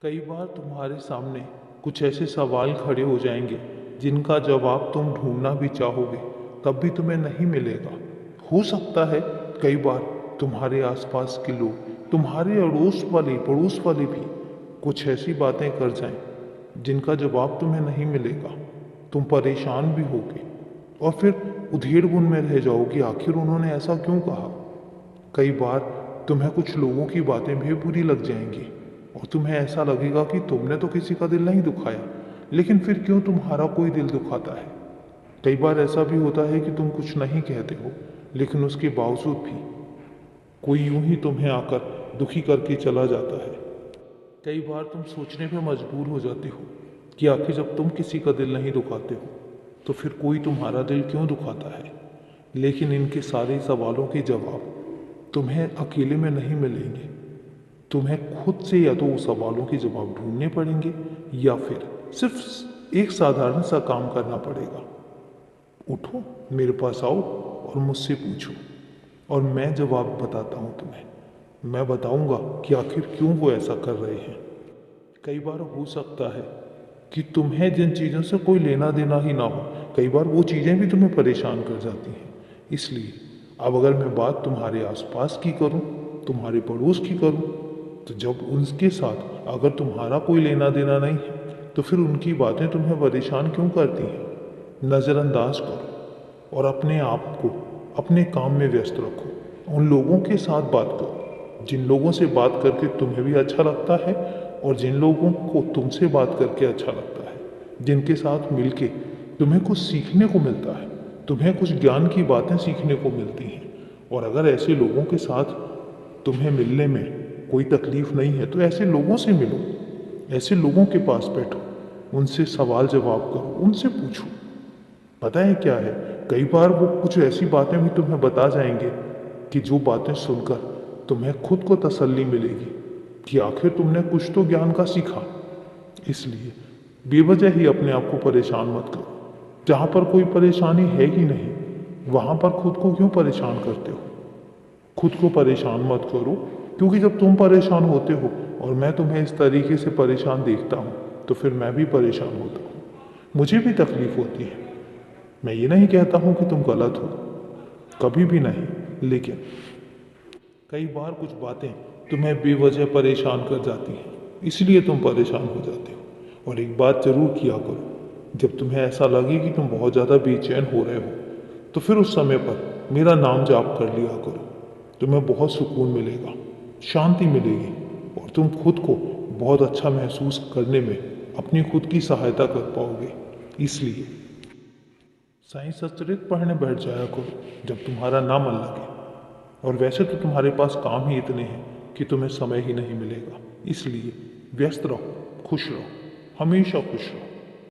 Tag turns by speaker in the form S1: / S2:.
S1: कई बार तुम्हारे सामने कुछ ऐसे सवाल खड़े हो जाएंगे जिनका जवाब तुम ढूंढना भी चाहोगे तब भी तुम्हें नहीं मिलेगा। हो सकता है कई बार तुम्हारे आसपास के लोग, तुम्हारे अड़ोस वाले पड़ोस वाले भी कुछ ऐसी बातें कर जाएं जिनका जवाब तुम्हें नहीं मिलेगा। तुम परेशान भी होगे और फिर उधेड़-बुन में रह जाओगे, आखिर उन्होंने ऐसा क्यों कहा। कई बार तुम्हें कुछ लोगों की बातें भी बुरी लग जाएंगी और तुम्हें ऐसा लगेगा कि तुमने तो किसी का दिल नहीं दुखाया, लेकिन फिर क्यों तुम्हारा कोई दिल दुखाता है। कई बार ऐसा भी होता है कि तुम कुछ नहीं कहते हो, लेकिन उसके बावजूद भी कोई यूं ही तुम्हें आकर दुखी करके चला जाता है। कई बार तुम सोचने पे मजबूर हो जाते हो कि आखिर जब तुम किसी का दिल नहीं दुखाते हो तो फिर कोई तुम्हारा दिल क्यों दुखाता है। लेकिन इनके सारे सवालों के जवाब तुम्हें अकेले में नहीं मिलेंगे। तुम्हें खुद से या तो उस सवालों के जवाब ढूंढने पड़ेंगे या फिर सिर्फ एक साधारण सा काम करना पड़ेगा। उठो, मेरे पास आओ और मुझसे पूछो और मैं जवाब बताता हूँ तुम्हें। मैं बताऊंगा कि आखिर क्यों वो ऐसा कर रहे हैं। कई बार हो सकता है कि तुम्हें जिन चीज़ों से कोई लेना देना ही ना हो, कई बार वो चीज़ें भी तुम्हें परेशान कर जाती हैं। इसलिए अब अगर मैं बात तुम्हारे आसपास की करूं, तुम्हारे पड़ोस की करूं, तो जब उनके साथ अगर तुम्हारा कोई लेना देना नहीं है तो फिर उनकी बातें तुम्हें परेशान क्यों करती हैं। नज़रअंदाज करो और अपने आप को अपने काम में व्यस्त रखो। उन लोगों के साथ बात करो जिन लोगों से बात करके तुम्हें भी अच्छा लगता है और जिन लोगों को तुमसे बात करके अच्छा लगता है, जिनके साथ मिलके तुम्हें कुछ सीखने को मिलता है, तुम्हें कुछ ज्ञान की बातें सीखने को मिलती हैं। और अगर ऐसे लोगों के साथ तुम्हें मिलने में कोई तकलीफ नहीं है तो ऐसे लोगों से मिलो, ऐसे लोगों के पास बैठो, उनसे सवाल जवाब करो, उनसे पूछो। पता है क्या है, कई बार वो कुछ ऐसी बातें भी तुम्हें बता जाएंगे कि जो बातें सुनकर तुम्हें खुद को तसल्ली मिलेगी कि आखिर तुमने कुछ तो ज्ञान का सीखा। इसलिए बेवजह ही अपने आप को परेशान मत करो। जहाँ पर कोई परेशानी है ही नहीं, वहाँ पर खुद को क्यों परेशान करते हो। खुद को परेशान मत करो, क्योंकि जब तुम परेशान होते हो और मैं तुम्हें इस तरीके से परेशान देखता हूँ तो फिर मैं भी परेशान होता हूँ, मुझे भी तकलीफ होती है। मैं ये नहीं कहता हूँ कि तुम गलत हो, कभी भी नहीं, लेकिन कई बार कुछ बातें तुम्हें बेवजह परेशान कर जाती हैं, इसलिए तुम परेशान हो जाते हो। और एक बात जरूर किया करो, जब तुम्हें ऐसा लगे कि तुम बहुत ज़्यादा बेचैन हो रहे हो तो फिर उस समय पर मेरा नाम जाप कर लिया करो। तुम्हें बहुत सुकून मिलेगा, शांति मिलेगी और तुम खुद को बहुत अच्छा महसूस करने में अपनी खुद की सहायता कर पाओगे। इसलिए साईं सचरित पढ़ने बैठ जाया करो जब तुम्हारा ना मन लगे। और वैसे तो तुम्हारे पास काम ही इतने हैं कि तुम्हें समय ही नहीं मिलेगा। इसलिए व्यस्त रहो, खुश रहो, हमेशा खुश रहो।